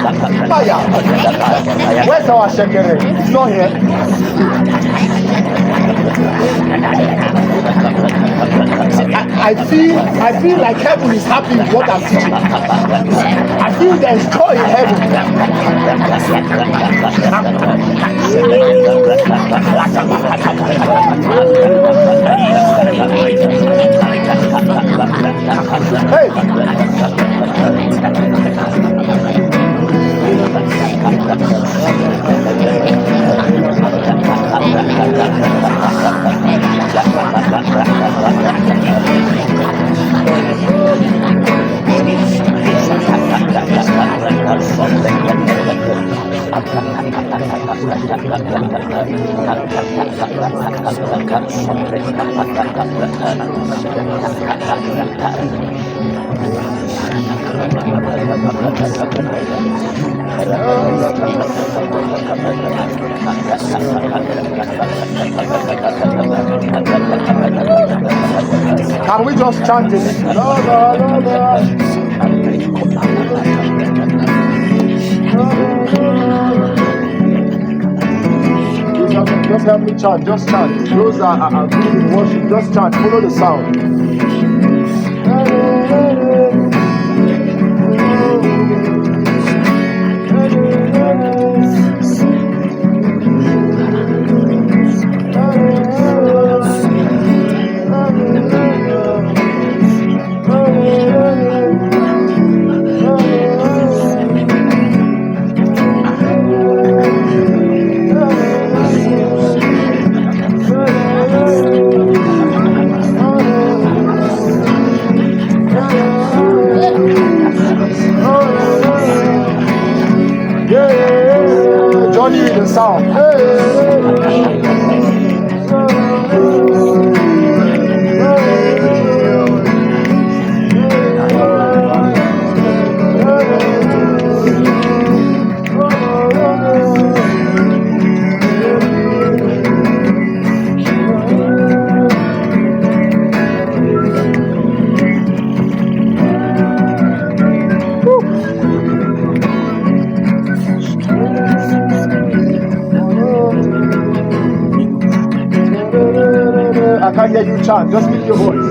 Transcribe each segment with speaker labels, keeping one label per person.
Speaker 1: Maya, where's our shekere? It's not here. I feel like heaven is happy with what I'm teaching. I feel there's joy in heaven. Can we just chant it? Just help me chant, just chant. Those that are doing worship, just chant, follow the sound. Johnny with the sound. I can't hear you chant, just lift your voice.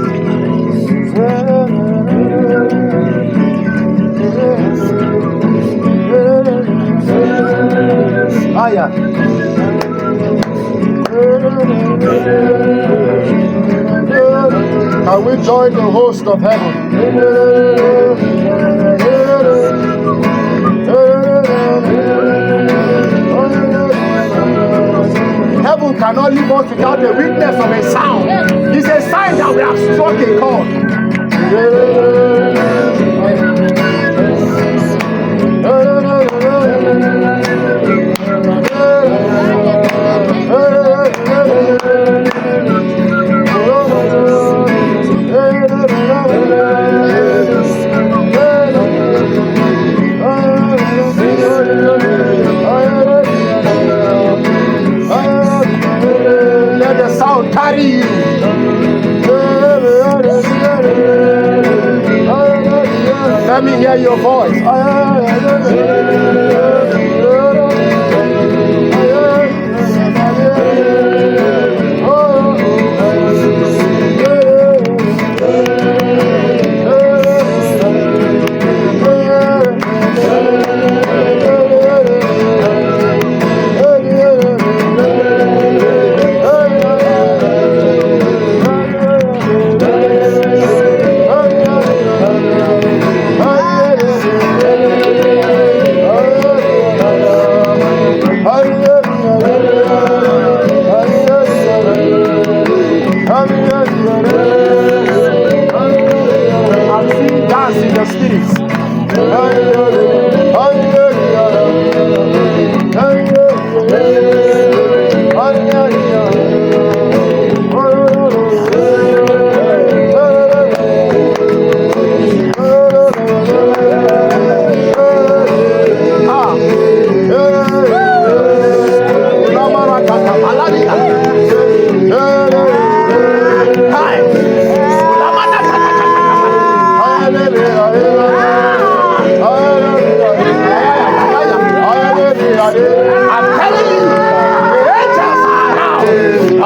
Speaker 1: Aya. Can we join the host of heaven? Heaven cannot leave us without the witness of a sound. It's a sign that we have struck a chord. Let the sound carry you. Let me hear your voice. I'm telling you, the angels are around.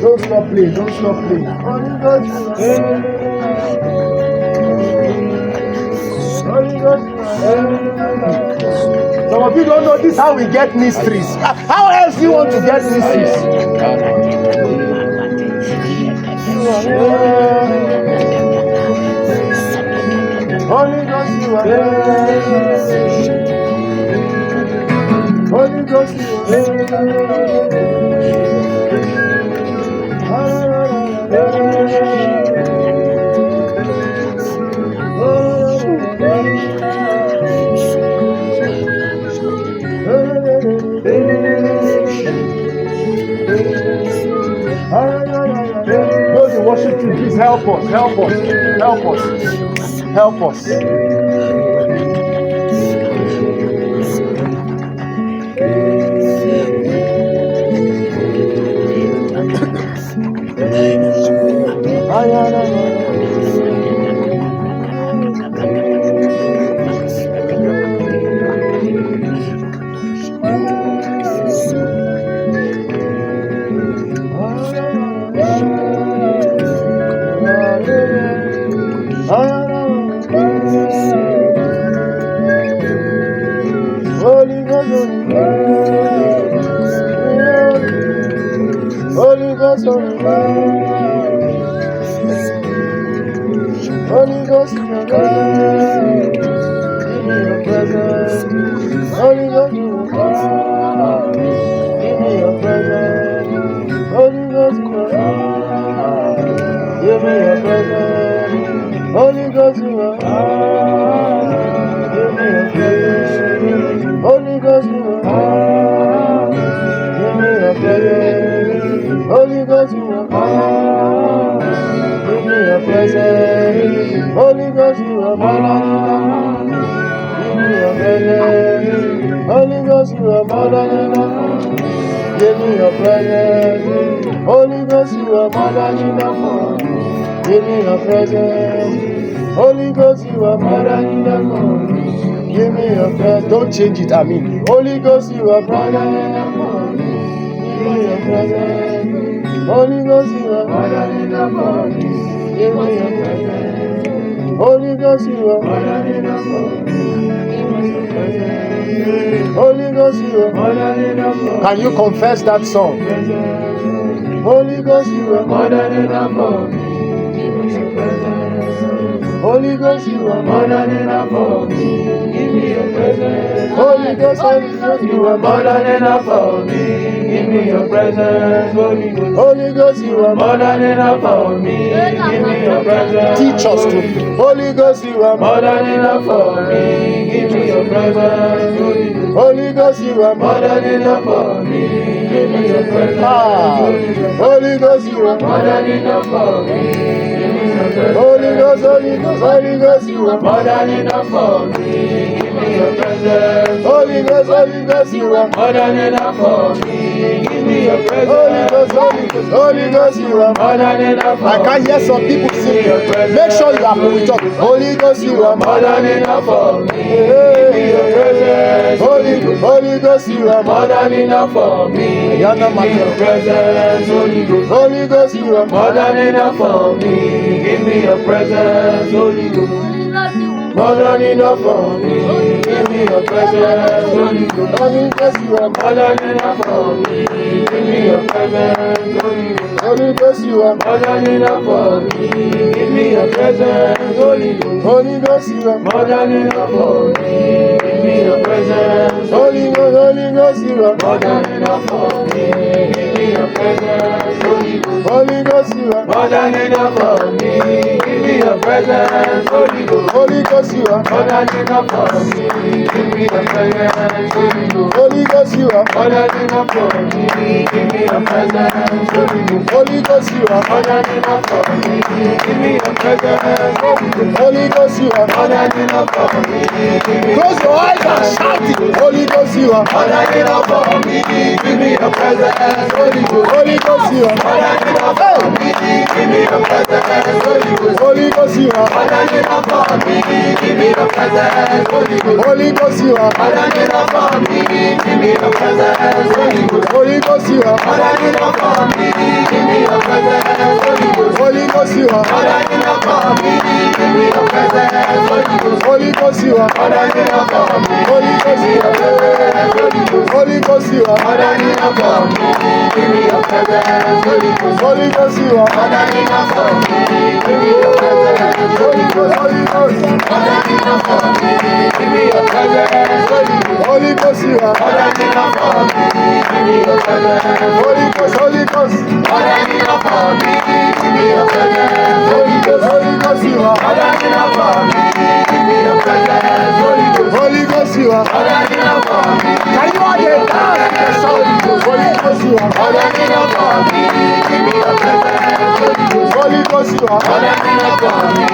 Speaker 1: Don't stop playing, don't stop playing. Some of you don't know this how we get mysteries. How else do you want to get mysteries? Holy Ghost, you are there. Holy Ghost, you are Those in worship team, please help us, help us, help us, help us. Holy Ghost, Holy Ghost, Holy Ghost, give me your presence. Holy Ghost, give me your presence. Holy Ghost, give me your presence. Holy Ghost, give me your presence. Holy Ghost, give me your presence. Holy Ghost, give me your presence. Holy Ghost, you are mine. presence. Holy Ghost, you are more than enough for me. Give me your presence. Holy Ghost, you are more than enough for me. Give me your presence. Holy Ghost, you are more than enough for me. Give me your presence. Don't change it, I mean. Holy Ghost, you are more than enough for me. Give me your presence. Holy Ghost, you are more than enough for me. Give me your presence. Holy Ghost, you are more than enough for me. Give me your presence. Holy Ghost, you are more than enough for me. Can you confess that song? Holy Ghost, you are more than enough for me. Give me your presence. Holy Ghost, you are more than enough for me. Give me your presence. Holy Ghost, you are more than enough for me. Give me your presence. Holy Ghost, you are more than enough for me. Give me your presence. Teach us to. Holy Ghost, you are more than enough for me. Give me your presence. Holy Ghost, you are more than enough for me. Give me your presence. Holy Ghost, you are more than enough for me. Holy Ghost, Holy Ghost, Holy Ghost, you are more than enough for me. Give me your presence. Holy Ghost, Holy Ghost, you are more than enough for me. Give me your presence. Holy Ghost, Holy Ghost, Holy Ghost, you are more than enough for me. I can hear some people singing. Make sure you are with us. Holy Ghost, you are more than enough for me. Give me your presence. Holy Ghost, Holy Ghost, you are more than enough for me. Give me your presence. Holy Ghost, Holy Ghost, you are more than enough for me. Give me your presence, Holy Ghost. More than enough for me. Give me your presence, Holy Ghost. Holy Ghost, you are more than enough for me. Give me your presence, Holy Ghost. Holy Ghost, you are more than enough for me. Give me your presence, Holy Ghost. Holy Ghost, you are more than enough for me. Give me your presence, Holy Ghost. Holy Ghost, you are more than enough for me. Give me your presence, Holy Ghost. Holy Ghost, you are more than enough for me. Give me your presence, Holy Ghost. Holy Ghost, you are more than enough for me. Give me your presence, Holy Ghost. Holy Ghost, you are more than enough for me. Give me your presence, Holy Ghost. Holy Ghost, you are more than enough for me. Give me your presence, Holy Ghost. Holy Ghost, you are more than enough for me. Close your eyes and shout it. Holy Ghost, you are more than enough for me. Give me your presence, Holy Ghost. Holy Ghost, you are more than enough for me. Give me your presence, Holy Ghost. Holy Ghost, you are more than enough for me. Give me your presence, Holy Ghost. Holy Ghost, you are more than enough for me. Give me your presence, Holy Ghost. Holy Ghost, you are more than enough for me. Give me your presence, Holy Ghost. Holy Ghost, you are more than enough for me. Give me your presence, Holy Ghost. Holy Ghost, you are more than enough for me. Holy Ghost, you are Holy Ghost. Holy Ghost, you are more than enough for me. Give me your presence, Holy Ghost. Holy Ghost, you are more than enough for me. Give me your presence, Holy Ghost. Holy Ghost, more than enough for me. Give me your presence, Holy Ghost. Holy Ghost, you are more than enough for me. Give me your presence, Holy Ghost. Holy Ghost, more than enough for me. Give me your presence, Holy Ghost. Holy Ghost, you are more than enough for me. Give me your presence, Holy Ghost. Holy Ghost, you are more than enough for me. Can you all get down the sound? Holy Ghost, you are more than enough for me. Give me your presence, Holy Ghost. Holy Ghost, you are more than enough for me.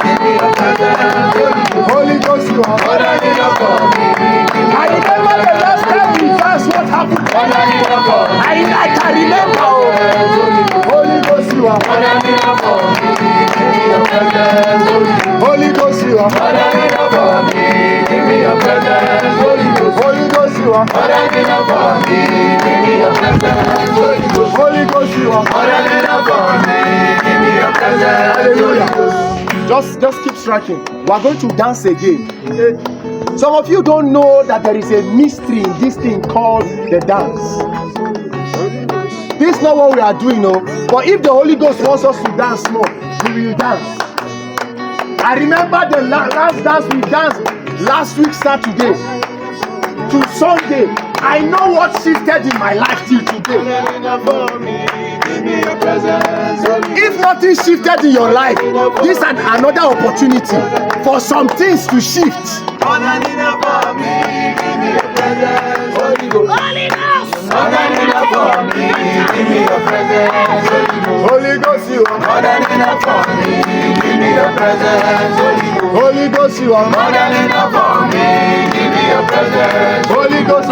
Speaker 1: Give me your presence, Holy Ghost. Holy Ghost, you are more than enough for me. I remember the last time we danced, what happened? More than enough for me. I can remember. Holy Ghost, you are more than enough for me. Give me your presence, Holy Ghost. Holy Ghost, you are more than enough for me. Give me your presence, Holy Ghost. Holy Ghost, you are more than enough for me. Give me your presence, Holy Ghost. Holy Ghost, you are more than enough for me. Give me your presence, Holy Ghost. Just keep striking. We are going to dance again. Some of you don't know that there is a mystery in this thing called the dance. This is not what we are doing, no. But if the Holy Ghost wants us to dance more, we will dance. I remember the last dance we danced last week Saturday to Sunday. I know what shifted in my life till today. If nothing shifted in your life, this is another opportunity for some things to shift. Holy Ghost. Holy Ghost, you are more than enough for me. Give me your presence, Holy Ghost. Holy Ghost, you are more than enough for me. Give me your presence. Holy Ghost,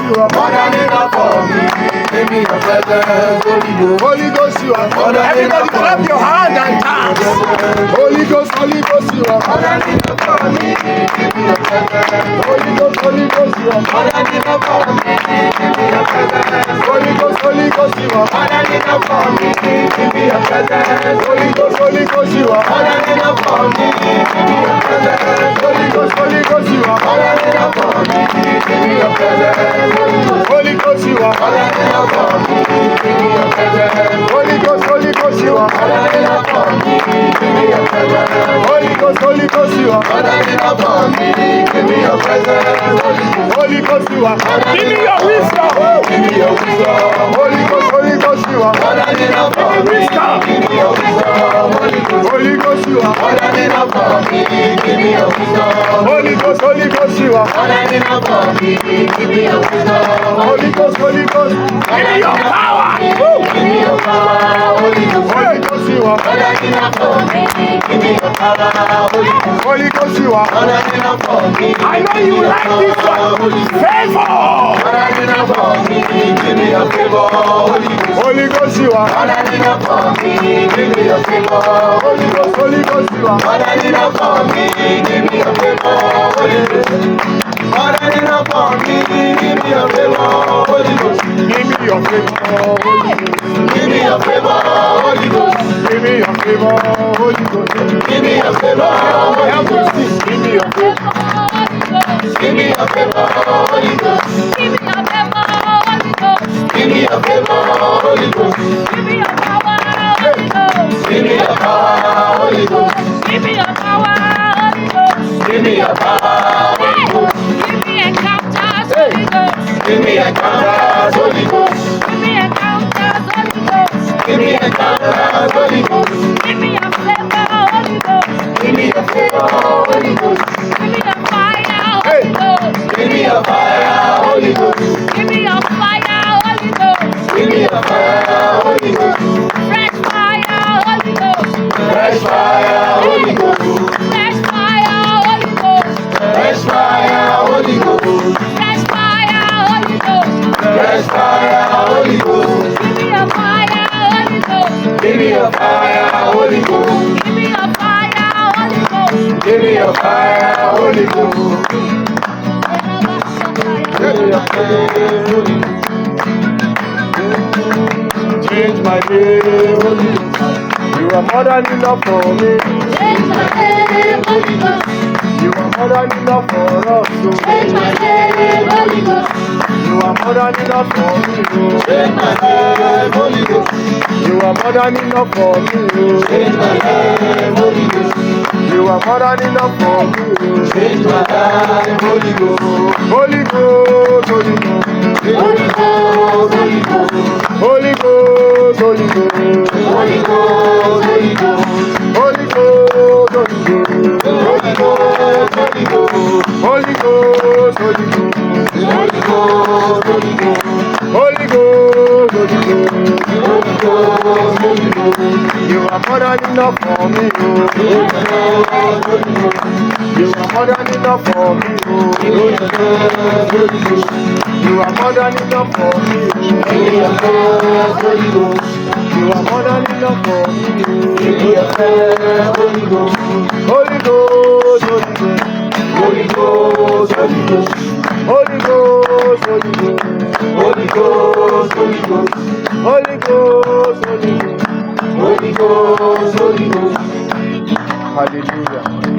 Speaker 1: you are more than enough for me. Give me your presence, Holy Ghost, you are more than enough. Everybody clap your hand and dance. Holy Ghost, you are more than enough for me. Give me your presence. Holy Ghost, you are more than enough for me. Give me your presence. Holy Ghost, you are more than enough for me. Give me your presence. Holy Ghost, you are more than enough for me. Give me your presence. Holy Ghost, you are more than enough for me. Give me your presence. Holy Ghost, you are more than enough for me. Give me your presence. Holy Ghost, you are more than enough for me. Give me your presence. Holy Ghost, you are more than enough for me. Give me your presence. Holy Ghost, you are. Give me your wisdom. Give me your wisdom. Holy Ghost, you are more than enough for me. Give me your wisdom. Holy Ghost, you are more than enough for me. Give me your wisdom. Holy Ghost, you are more than enough for me. Give me your wisdom. Holy Ghost, give me your power. Give me your power. Holy Ghost, you are more than enough for me. Give me your power. Holy Ghost, you are more than enough for me. I know you like this one. Favor. More than enough for me. Give me your favor. Holy Ghost, you are more than enough for me. Give me your favor. Holy Ghost, you are more than enough for me. Give me your favor. Holy Ghost. More than enough for me. Give me your favor. Holy Ghost. Give me your favor. Give me your favor. Holy Ghost. Give me your favor. Holy Ghost. Give me your favor. Help me. Give me your favor. Give me your favor. Holy Ghost. Give me your favor. Holy Ghost. Give me your favor. Holy Ghost. Give me your power. Holy Ghost. Give me your power. Holy Ghost. Give me your power. Holy Ghost. Give me your power. Holy Ghost. Give me encounters. Holy Ghost. Give me encounters. Holy Ghost. Give me encounters. Holy Ghost. Give me encounters. Holy Ghost. Give me your favor. Holy Ghost. Give me your favor. Holy Ghost. Give me your fire. Holy Ghost. Give me your fire. Holy Ghost. Give me your fire. Holy Ghost. Give me your fire. Holy Ghost. Fresh fire. Holy Ghost. Fresh fire. Holy Ghost. Fresh fire. Holy Ghost. Fresh fire. Holy Ghost. Fresh fire. Holy Ghost. Fresh fire. Holy Ghost. Give me your fire. Holy Ghost. Give me your fire. Holy Ghost. Give me your fire. Holy Ghost. Give me your fire. Holy Ghost. Give me your fire. Holy Ghost. Change my day, Holy Ghost. You are more than enough for me. Change my day, Holy Ghost. You are more than enough for us. Change my day, Holy Ghost. You are more than enough for me. Change my day, Holy Ghost. You are more than enough for me. Change my day, Holy Ghost. You are more than enough for me. Change my day, Holy Ghost. Holy Ghost, Holy Ghost. Holy Ghost, Holy Ghost. Holy Ghost, Holy Ghost. Holy Ghost, Holy Ghost. Holy Ghost, Holy Ghost. Holy Ghost, Holy Ghost. Holy Ghost, Holy Ghost. Holy Ghost, Holy Ghost. Holy Ghost, Holy Ghost. Holy Ghost, Holy Ghost. You are more than enough for me. Holy Ghost, Holy Ghost. You are more than enough for me. Holy Ghost, Holy Ghost. You are more than enough for me. Holy Ghost, Holy Ghost. You are more than enough for me. Holy Ghost, Holy Ghost. Holy Ghost, Holy Ghost. Holy Ghost, Holy Ghost. Holy Ghost, Holy Ghost. Holy Ghost, Holy Ghost. Holy Ghost, Holy Ghost. Holy Ghost, Holy Ghost. Hallelujah.